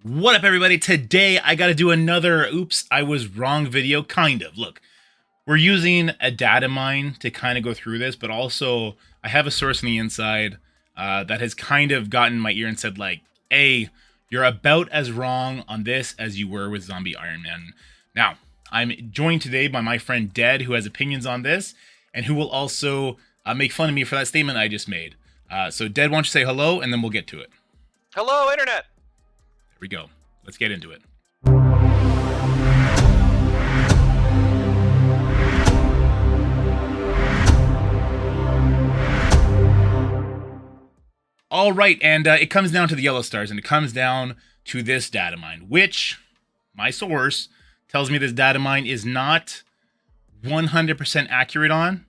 What up, everybody? Today I got to do another oops, I was wrong video, kind of. Look, we're using a data mine to kind of go through this, but also I have a source on the inside that has kind of gotten my ear and said, like, hey, you're about as wrong on this as you were with Zombie Iron Man. Now, I'm joined today by my friend Dead, who has opinions on this, and who will also make fun of me for that statement I just made. So, Dead, why don't you say hello, and then we'll get to it. Hello, Internet! There we go. Let's get into it. All right, and it comes down to the yellow stars, and it comes down to this data mine, which my source tells me this data mine is not 100% accurate on,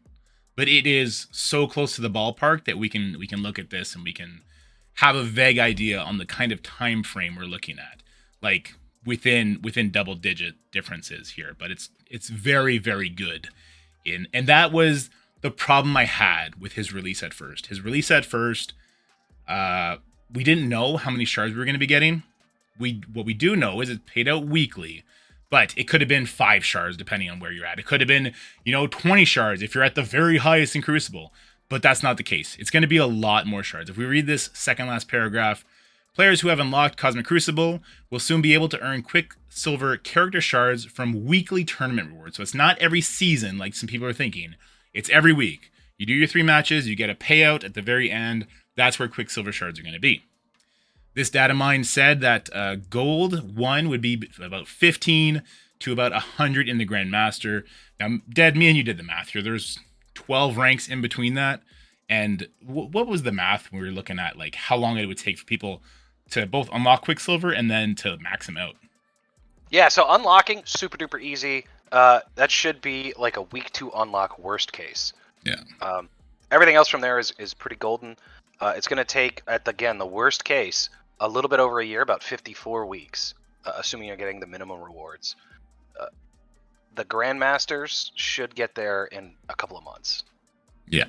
but it is so close to the ballpark that we can look at this and we can have a vague idea on the kind of time frame we're looking at, like within double digit differences here. But it's very very good, and that was the problem I had with his release at first. His release at first. We didn't know how many shards we were going to be getting. What we do know is it's paid out weekly, but it could have been 5 shards depending on where you're at. It could have been, 20 shards if you're at the very highest in Crucible, but that's not the case. It's going to be a lot more shards. If we read this second last paragraph, players who have unlocked Cosmic Crucible will soon be able to earn Quicksilver character shards from weekly tournament rewards. So it's not every season like some people are thinking. It's every week. You do your 3 matches, you get a payout at the very end. That's where Quicksilver shards are going to be. This data mine said that gold 1 would be about 15 to about 100 in the Grandmaster. Now, Dead, me and you did the math here. There's 12 ranks in between that. And what was the math we were looking at? Like how long it would take for people to both unlock Quicksilver and then to max him out? Yeah, so unlocking, super duper easy. That should be like a week 2 unlock worst case. Yeah. Everything else from there is pretty golden. It's going to take, again, the worst case, a little bit over a year, about 54 weeks, assuming you're getting the minimum rewards. The Grandmasters should get there in a couple of months. Yeah.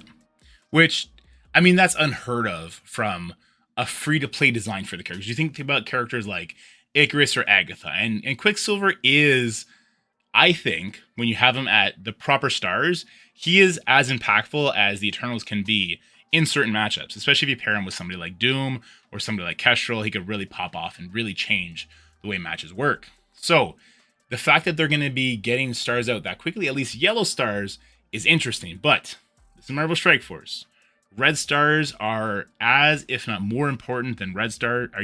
Which, I mean, that's unheard of from a free-to-play design for the characters. You think about characters like Icarus or Agatha, and Quicksilver is, I think, when you have him at the proper stars, he is as impactful as the Eternals can be in certain matchups, especially if you pair him with somebody like Doom or somebody like Kestrel. He could really pop off and really change the way matches work. So the fact that they're going to be getting stars out that quickly, at least yellow stars, is interesting. But this is Marvel Strike Force. Red stars are as, if not more important than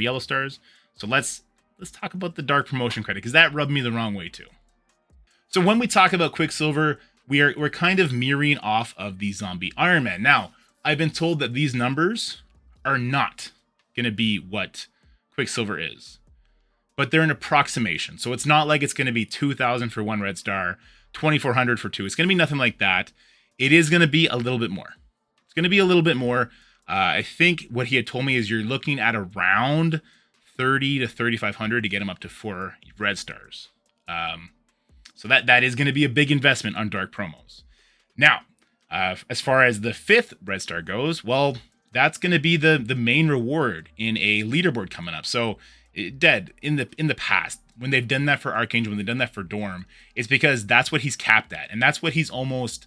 yellow stars. So let's talk about the dark promotion credit, because that rubbed me the wrong way too. So when we talk about Quicksilver, we're kind of mirroring off of the Zombie Iron Man. Now, I've been told that these numbers are not going to be what Quicksilver is, but they're an approximation. So it's not like it's going to be 2,000 for 1 red star, 2,400 for 2. It's going to be nothing like that. It is going to be a little bit more. It's going to be a little bit more. I think what he had told me is you're looking at around 30 to 3,500 to get him up to 4 red stars. So that is going to be a big investment on dark promos. Now, as far as the 5th red star goes, well, that's going to be the main reward in a leaderboard coming up. So, Dead, in the past, when they've done that for Archangel, when they've done that for Dorm, it's because that's what he's capped at, and that's what he's almost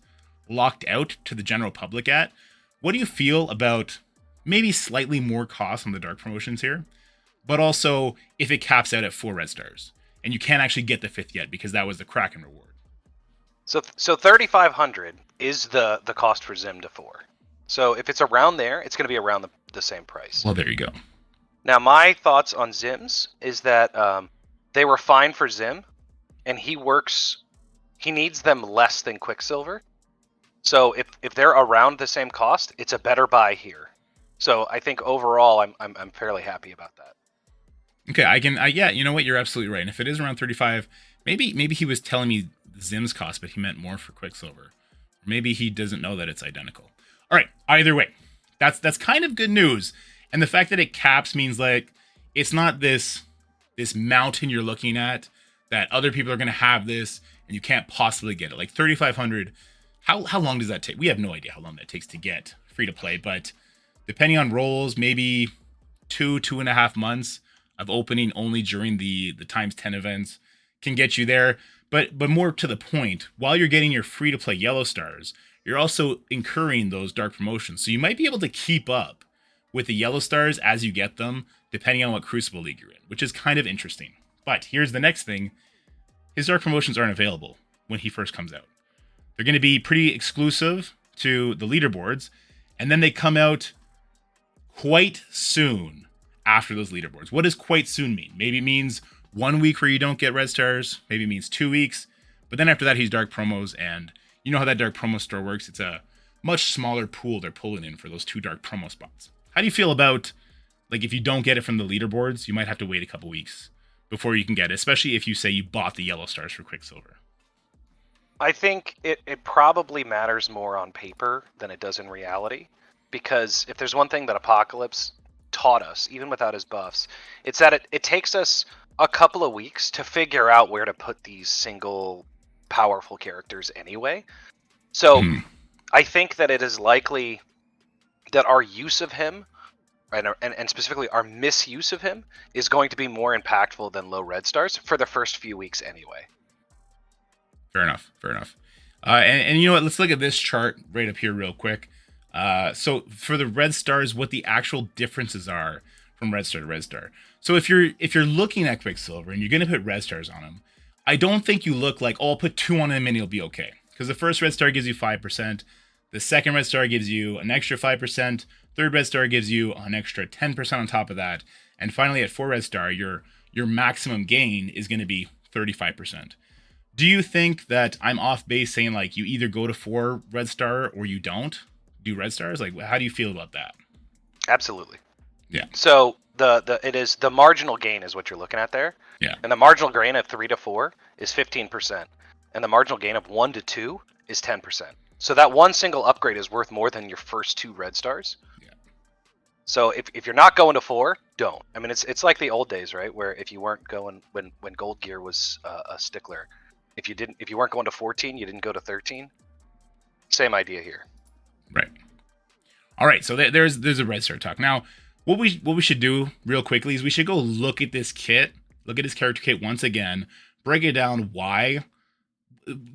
locked out to the general public at. What do you feel about maybe slightly more cost on the dark promotions here, but also if it caps out at 4 red stars and you can't actually get the 5th yet because that was the Kraken reward? So 3,500 is the cost for Zim to 4. So if it's around there, it's going to be around the same price. Well, there you go. Now, my thoughts on Zims is that they were fine for Zim, and he needs them less than Quicksilver. So if they're around the same cost, it's a better buy here. So I think overall, I'm fairly happy about that. Okay, yeah, you know what? You're absolutely right. And if it is around 35, maybe he was telling me Zim's cost, but he meant more for Quicksilver. Or maybe he doesn't know that it's identical. All right, either way, that's kind of good news. And the fact that it caps means like it's not this mountain you're looking at that other people are going to have this and you can't possibly get it. Like 3,500, how long does that take? We have no idea how long that takes to get free to play, but depending on roles, maybe 2.5 months of opening only during the times 10 events can get you there. But more to the point, while you're getting your free to play yellow stars, you're also incurring those dark promotions. So you might be able to keep up with the yellow stars as you get them, depending on what Crucible League you're in, which is kind of interesting. But here's the next thing: his dark promotions aren't available when he first comes out. They're going to be pretty exclusive to the leaderboards, and then they come out quite soon after those leaderboards. What does quite soon mean? Maybe it means 1 week where you don't get red stars. Maybe it means 2 weeks. But then after that, he's dark promos, and you know how that dark promo store works. It's a much smaller pool they're pulling in for those 2 dark promo spots. How do you feel about, like, if you don't get it from the leaderboards, you might have to wait a couple weeks before you can get it, especially if you say you bought the yellow stars for Quicksilver? I think it probably matters more on paper than it does in reality, because if there's one thing that Apocalypse taught us, even without his buffs, it's that it takes us a couple of weeks to figure out where to put these single powerful characters anyway. So I think that it is likely that our use of him, and specifically our misuse of him, is going to be more impactful than low red stars for the first few weeks anyway. Fair enough. Fair enough. And you know what? Let's look at this chart right up here real quick. So for the red stars, what the actual differences are from red star to red star. So if you're looking at Quicksilver and you're gonna put red stars on him, I don't think you look like, oh, I'll put 2 on him and he'll be okay. Because the first red star gives you 5%, the second red star gives you an extra 5%, third red star gives you an extra 10% on top of that, and finally at 4 red star, your maximum gain is going to be 35%. Do you think that I'm off base saying, like, you either go to 4 red star or you don't do red stars? Like, how do you feel about that? Absolutely. Yeah. So the marginal gain is what you're looking at there. Yeah. And the marginal gain of 3 to 4 is 15%. And the marginal gain of 1 to 2 is 10%. So that one single upgrade is worth more than your first 2 red stars. Yeah. So if you're not going to 4, don't. I mean, it's like the old days, right? Where if you weren't going when gold gear was a stickler, if you weren't going to 14, you didn't go to 13. Same idea here. Right. All right. So there's a red star talk. Now, what we should do real quickly is we should go look at this kit, look at his character kit once again, break it down why.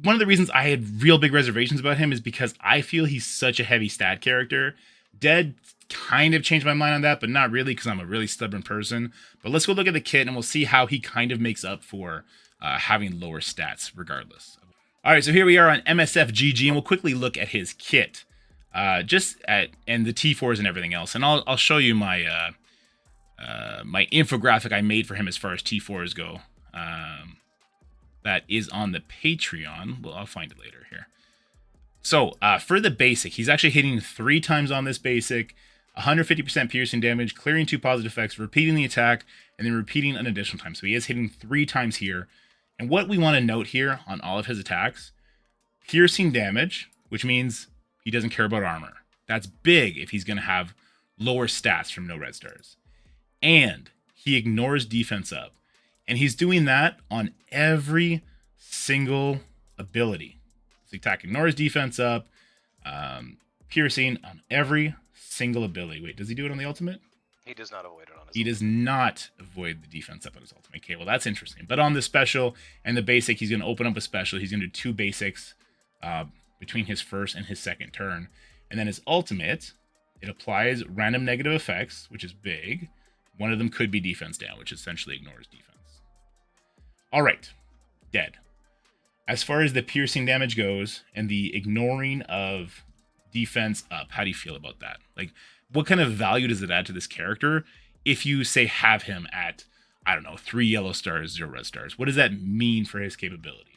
One of the reasons I had real big reservations about him is because I feel he's such a heavy stat character. Dead kind of changed my mind on that, but not really, because I'm a really stubborn person. But let's go look at the kit and we'll see how he kind of makes up for having lower stats regardless. All right, so here we are on MSFGG, and we'll quickly look at his kit, and the T4s and everything else. And I'll show you my my infographic I made for him as far as T4s go. That is on the Patreon. Well, I'll find it later here. So for the basic, he's actually hitting 3 times on this basic, 150% piercing damage, clearing 2 positive effects, repeating the attack, and then repeating an additional time. So he is hitting 3 times here. And what we want to note here on all of his attacks, piercing damage, which means he doesn't care about armor. That's big if he's going to have lower stats from no red stars. And he ignores defense up. And he's doing that on every single ability. So attack ignores defense up, piercing on every single ability. Wait, does he do it on the ultimate? He does not avoid it on his He does not avoid the defense up on his ultimate. Okay, well, that's interesting. But on the special and the basic, he's going to open up a special. He's going to do 2 basics between his first and his second turn. And then his ultimate, it applies random negative effects, which is big. One of them could be defense down, which essentially ignores defense. All right, dead. As far as the piercing damage goes and the ignoring of defense up, how do you feel about that? Like, what kind of value does it add to this character if you, say, have him at, I don't know, 3 yellow stars, 0 red stars? What does that mean for his capability?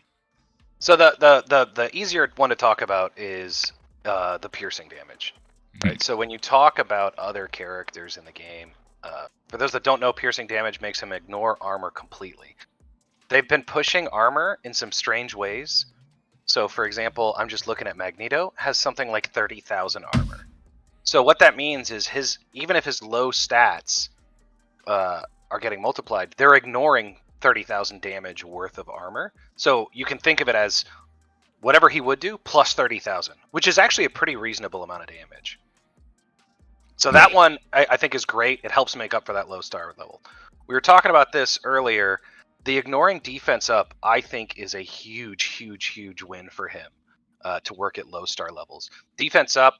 So the easier one to talk about is the piercing damage, right? So when you talk about other characters in the game, for those that don't know, piercing damage makes him ignore armor completely. They've been pushing armor in some strange ways. So, for example, I'm just looking at Magneto, has something like 30,000 armor. So what that means is even if his low stats are getting multiplied, they're ignoring 30,000 damage worth of armor. So you can think of it as whatever he would do plus 30,000, which is actually a pretty reasonable amount of damage. So that one I think is great. It helps make up for that low star level. We were talking about this earlier. The ignoring defense up, I think, is a huge win for him to work at low star levels. Defense up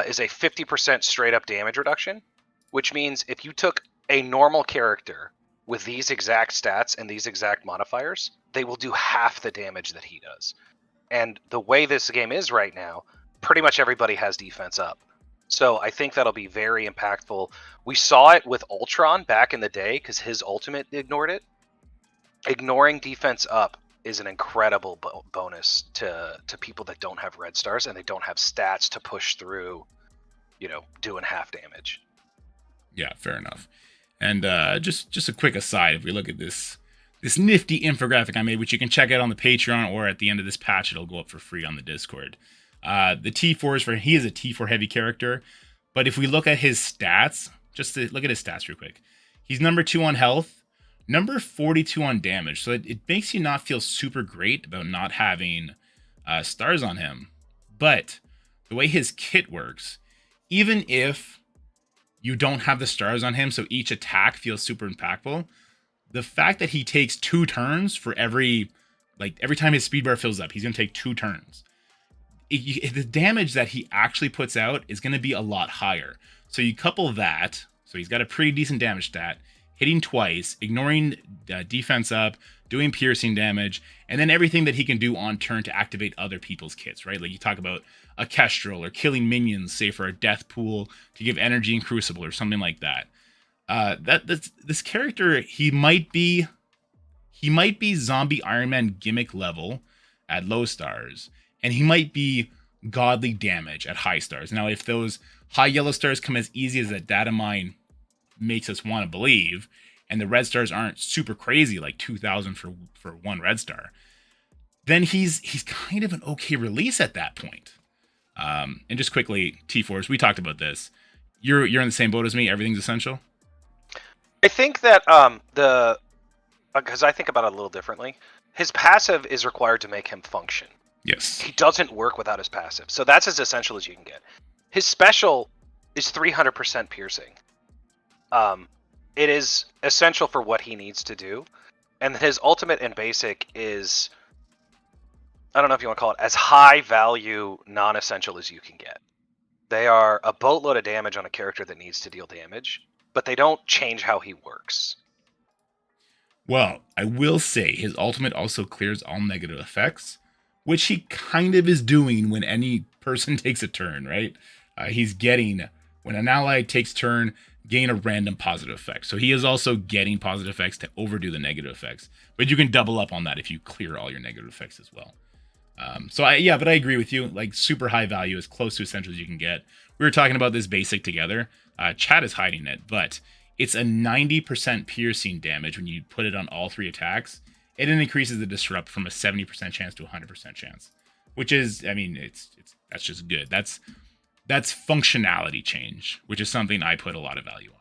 is a 50% straight up damage reduction, which means if you took a normal character with these exact stats and these exact modifiers, they will do half the damage that he does. And the way this game is right now, pretty much everybody has defense up. So I think that'll be very impactful. We saw it with Ultron back in the day because his ultimate ignored it. Ignoring defense up is an incredible bonus to people that don't have red stars and they don't have stats to push through, doing half damage. Yeah, fair enough. And just a quick aside, if we look at this nifty infographic I made, which you can check out on the Patreon, or at the end of this patch, it'll go up for free on the Discord. The T4 he is a T4 heavy character, but if we look at his stats, just to look at his stats real quick, he's number 2 on health, number 42 on damage. So it makes you not feel super great about not having stars on him. But the way his kit works, even if you don't have the stars on him, so each attack feels super impactful, the fact that he takes 2 turns for every time his speed bar fills up, he's going to take 2 turns. The damage that he actually puts out is going to be a lot higher. So you couple that, so he's got a pretty decent damage stat, hitting twice, ignoring defense up, doing piercing damage, and then everything that he can do on turn to activate other people's kits, right? Like you talk about a Kestrel or killing minions, say for a death pool to give energy in Crucible or something like that. This character, he might be zombie Iron Man gimmick level at low stars, and he might be godly damage at high stars. Now, if those high yellow stars come as easy as that data mine makes us want to believe, and the red stars aren't super crazy, like 2,000 for 1 red star, then he's kind of an okay release at that point. And just quickly, T4s, we talked about this. You're in the same boat as me. Everything's essential. I think that because I think about it a little differently. His passive is required to make him function. Yes. He doesn't work without his passive, so that's as essential as you can get. His special is 300% piercing. It is essential for what he needs to do, and his ultimate and basic is, I don't know if you want to call it, as high value non-essential as you can get. They are a boatload of damage on a character that needs to deal damage, but they don't change how he works. Well, I will say his ultimate also clears all negative effects, which he kind of is doing when any person takes a turn, right? He's getting, when an ally takes turn, gain a random positive effect. So he is also getting positive effects to overdo the negative effects. But you can double up on that if you clear all your negative effects as well. But I agree with you. Like, super high value, as close to essential as you can get. We were talking about this basic together. Chat is hiding it, but it's a 90% piercing damage when you put it on all 3 attacks. It then increases the disrupt from a 70% chance to a 100% chance, which is, I mean, that's just good. That's functionality change, which is something I put a lot of value on.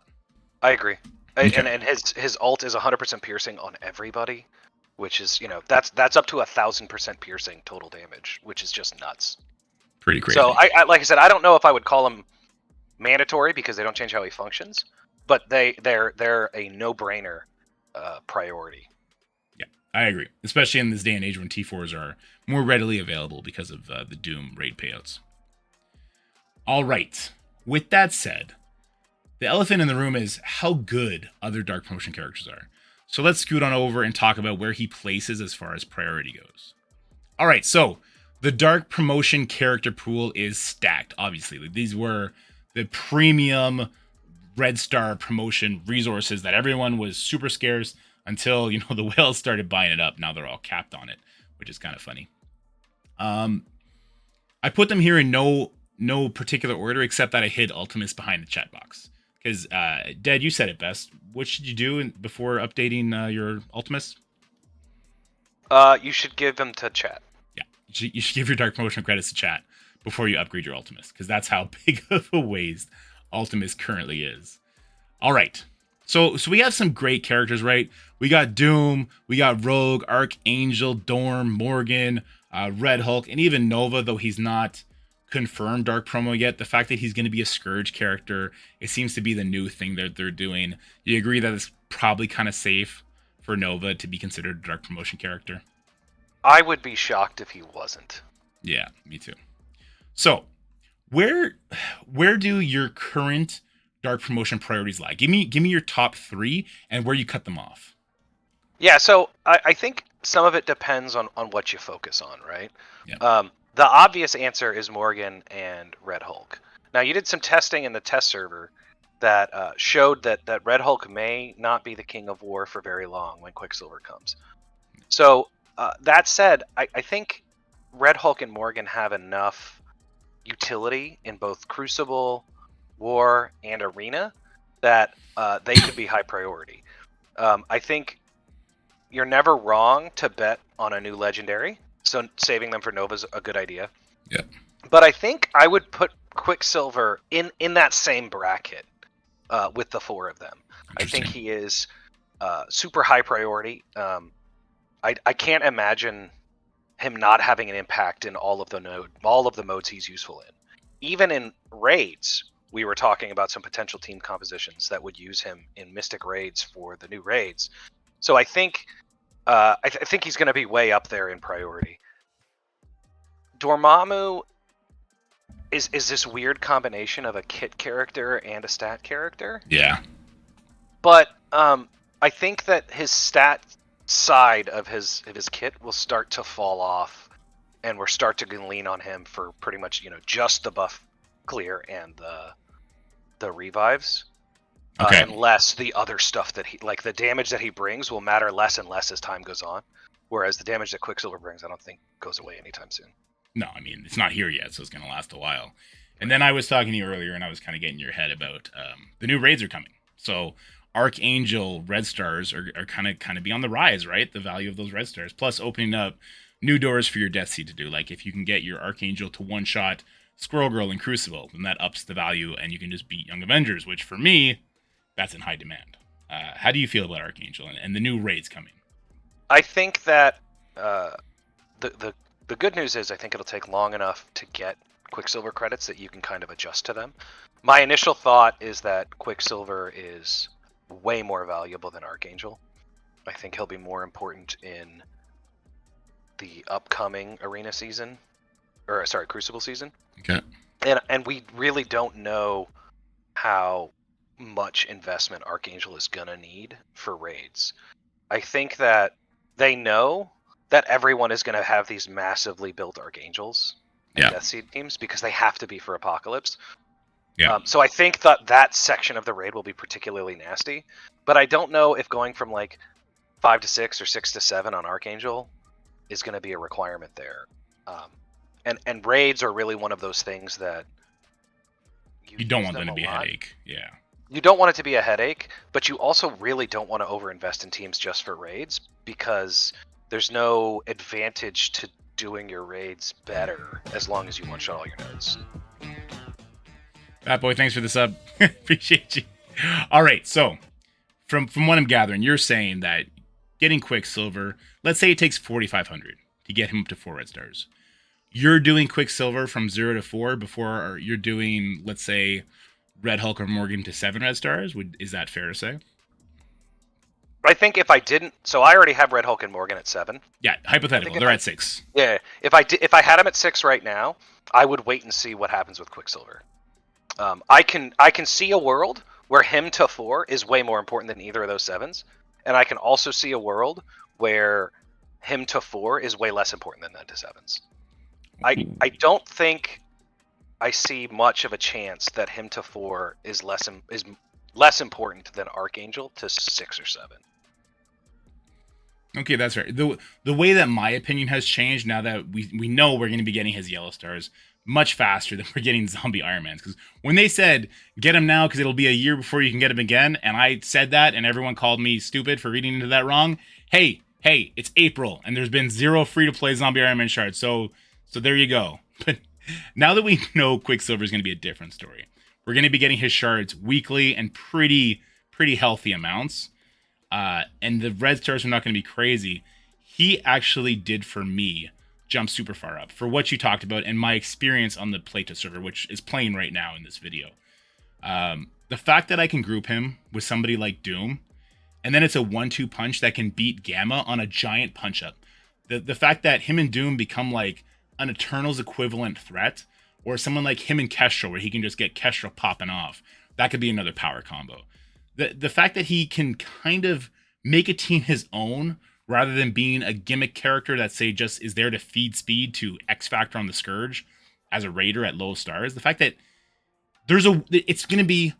I agree. Okay. And his ult is 100% piercing on everybody, which is, that's up to 1,000% piercing total damage, which is just nuts. Pretty crazy. So I like I said, I don't know if I would call him mandatory because they don't change how he functions, but they're a no-brainer priority. Yeah, I agree, especially in this day and age when T4s are more readily available because of the Doom raid payouts. All right. With that said, the elephant in the room is how good other Dark Promotion characters are. So let's scoot on over and talk about where he places as far as priority goes. All right, so the Dark Promotion character pool is stacked, obviously. These were the premium Red Star promotion resources that everyone was super scarce until, the whales started buying it up. Now they're all capped on it, which is kind of funny. I put them here in no particular order, except that I hid Ultimus behind the chat box. Because, Dad, you said it best. What should you do before updating your Ultimus? You should give them to chat. Yeah, you should give your Dark Promotion credits to chat before you upgrade your Ultimus, because that's how big of a waste Ultimus currently is. All right. So we have some great characters, right? We got Doom, we got Rogue, Archangel, Dorm, Morgan, Red Hulk, and even Nova, though he's not confirmed Dark promo yet. The fact that he's going to be a Scourge character, it seems to be the new thing that they're doing. You agree that it's probably kind of safe for Nova to be considered a Dark promotion character? I would be shocked if he wasn't. Yeah, me too. So, where do your current Dark promotion priorities lie? Give me your top 3 and where you cut them off. Yeah, so I think some of it depends on what you focus on, right? Yeah. The obvious answer is Morgan and Red Hulk. Now, you did some testing in the test server that showed that Red Hulk may not be the King of War for very long when Quicksilver comes. So, that said, I think Red Hulk and Morgan have enough utility in both Crucible, War, and Arena that they could be high priority. I think you're never wrong to bet on a new legendary, so saving them for Nova's a good idea. Yeah. But I think I would put Quicksilver in that same bracket with the 4 of them. I think he is super high priority. I can't imagine him not having an impact in all of the modes he's useful in. Even in raids, we were talking about some potential team compositions that would use him in Mystic raids for the new raids. So I think I think he's going to be way up there in priority. Dormammu is this weird combination of a kit character and a stat character. Yeah. But I think that his stat side of his kit will start to fall off, and we'll start to lean on him for pretty much just the buff clear and the revives. Okay. Unless the other stuff that the damage that he brings will matter less and less as time goes on, whereas the damage that Quicksilver brings, I don't think goes away anytime soon. No, I mean, it's not here yet, so it's going to last a while. And then I was talking to you earlier, and I was kind of getting your head about the new raids are coming. So Archangel Red Stars are kind of be on the rise, right? The value of those Red Stars, plus opening up new doors for your Death Seed to do. Like if you can get your Archangel to one-shot Squirrel Girl and Crucible, then that ups the value, and you can just beat Young Avengers, which for me, that's in high demand. How do you feel about Archangel and the new raids coming? I think that the good news is I think it'll take long enough to get Quicksilver credits that you can kind of adjust to them. My initial thought is that Quicksilver is way more valuable than Archangel. I think he'll be more important in the upcoming Arena season, or sorry, Crucible season. Okay. And we really don't know how much investment Archangel is gonna need for raids. I think that they know that everyone is gonna have these massively built Archangels and Death Seed teams because they have to be for Apocalypse. Yeah. So I think that section of the raid will be particularly nasty, but I don't know if going from like 5 to 6 or 6 to 7 on Archangel is going to be a requirement there. And raids are really one of those things that you don't want them to be a headache. Yeah. You don't want it to be a headache, but you also really don't want to overinvest in teams just for raids because there's no advantage to doing your raids better as long as you one-shot all your nodes. Fat Boy, thanks for the sub. Appreciate you. All right, so from what I'm gathering, you're saying that getting Quicksilver, let's say it takes 4,500 to get him up to 4 red stars. You're doing Quicksilver from 0 to 4 before you're doing, let's say, Red Hulk or Morgan to 7 red stars. Is that fair to say? I think if I didn't, so I already have Red Hulk and Morgan at 7. Yeah, hypothetical. They're at 6. Yeah, if I had them at 6 right now, I would wait and see what happens with Quicksilver. I can see a world where him to 4 is way more important than either of those 7s, and I can also see a world where him to 4 is way less important than that to 7s. I don't think I see much of a chance that him to 4 is less important than Archangel to 6 or 7. Okay, that's right. The way that my opinion has changed now that we know we're going to be getting his yellow stars much faster than we're getting zombie Iron Mans. Because when they said, get him now because it'll be a year before you can get him again, and I said that and everyone called me stupid for reading into that wrong, hey, it's April and there's been 0 free-to-play zombie Iron Man shards, so there you go. But now that we know Quicksilver is going to be a different story, we're going to be getting his shards weekly and pretty healthy amounts. And the red stars are not going to be crazy. He actually did for me jump super far up for what you talked about and my experience on the playtest server, which is playing right now in this video. The fact that I can group him with somebody like Doom, and then it's a 1-2 punch that can beat Gamma on a giant punch up. The fact that him and Doom become like an Eternals equivalent threat, or someone like him and Kestrel, where he can just get Kestrel popping off, that could be another power combo. The fact that he can kind of make a team his own rather than being a gimmick character that, say, just is there to feed speed to X Factor on the Scourge as a raider at low stars. The fact that it's going to be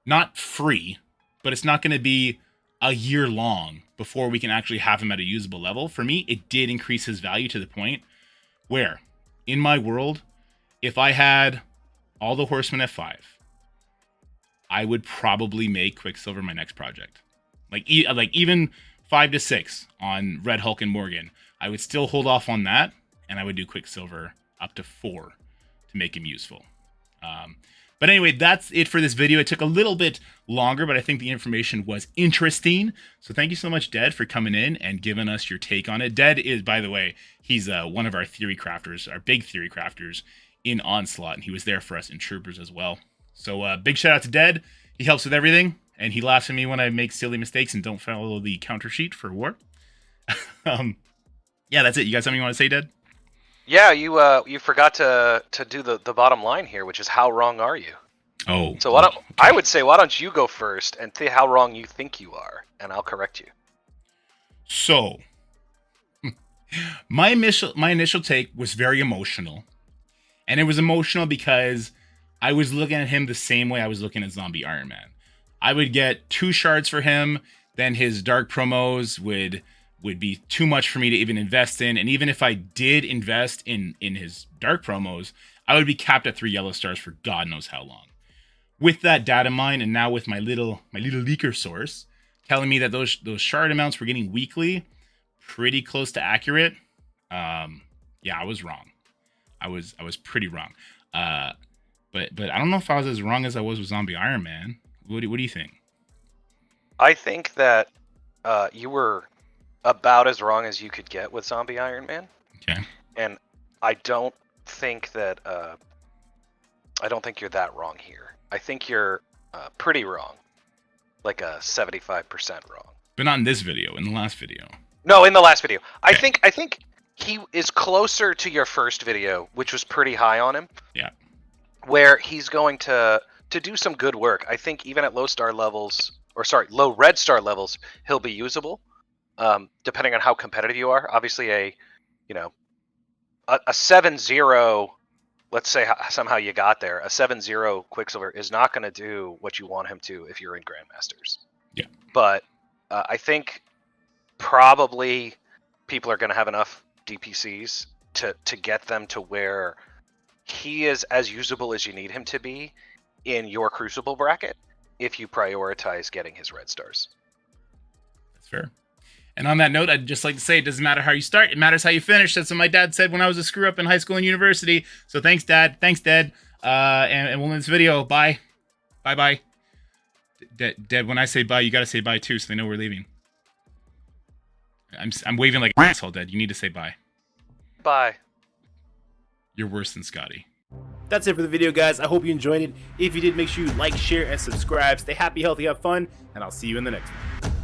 not free, but it's not going to be a year long before we can actually have him at a usable level. For me, it did increase his value to the point where, in my world, if I had all the Horsemen at 5, I would probably make Quicksilver my next project. Like even 5 to 6 on Red Hulk and Morgan, I would still hold off on that, and I would do Quicksilver up to 4 to make him useful. But anyway, that's it for this video. It took a little bit longer, but I think the information was interesting. So thank you so much, Dead, for coming in and giving us your take on it. Dead is, by the way, he's one of our theory crafters, our big theory crafters in Onslaught, and he was there for us in Troopers as well. So big shout out to Dead. He helps with everything, and he laughs at me when I make silly mistakes and don't follow the counter sheet for war. Yeah, that's it. You got something you want to say, Dead? Yeah, you forgot to do the bottom line here, which is how wrong are you? Oh. So I would say, why don't you go first and see how wrong you think you are, and I'll correct you. So, my initial take was very emotional, and it was emotional because I was looking at him the same way I was looking at Zombie Iron Man. I would get 2 shards for him, then his dark promos would be too much for me to even invest in, and even if I did invest in his dark promos, I would be capped at 3 yellow stars for God knows how long. With that data in mind, and now with my little leaker source telling me that those shard amounts were getting weekly, pretty close to accurate, yeah, I was wrong. I was pretty wrong. But I don't know if I was as wrong as I was with Zombie Iron Man. What do you think? I think that you were about as wrong as you could get with Zombie Iron Man. Okay. And I don't think that you're that wrong here. I think you're pretty wrong, like a 75% wrong. But not in this video. In the last video. No, in the last video. Okay. I think he is closer to your first video, which was pretty high on him. Yeah. Where he's going to do some good work. I think even at low red star levels, he'll be usable. Depending on how competitive you are. Obviously a 7-0, let's say somehow you got there, a 7-0 Quicksilver is not going to do what you want him to if you're in Grandmasters. Yeah. But I think probably people are going to have enough DPCs to get them to where he is as usable as you need him to be in your Crucible bracket if you prioritize getting his red stars. That's fair. And on that note, I'd just like to say it doesn't matter how you start, it matters how you finish. That's what my dad said when I was a screw up in high school and university. So thanks, Dad. Thanks, Dad. And we'll end this video. Bye. Bye-bye. Dad, when I say bye, you got to say bye too so they know we're leaving. I'm waving like an asshole, Dad. You need to say bye. Bye. You're worse than Scotty. That's it for the video, guys. I hope you enjoyed it. If you did, make sure you like, share, and subscribe. Stay happy, healthy, have fun, and I'll see you in the next one.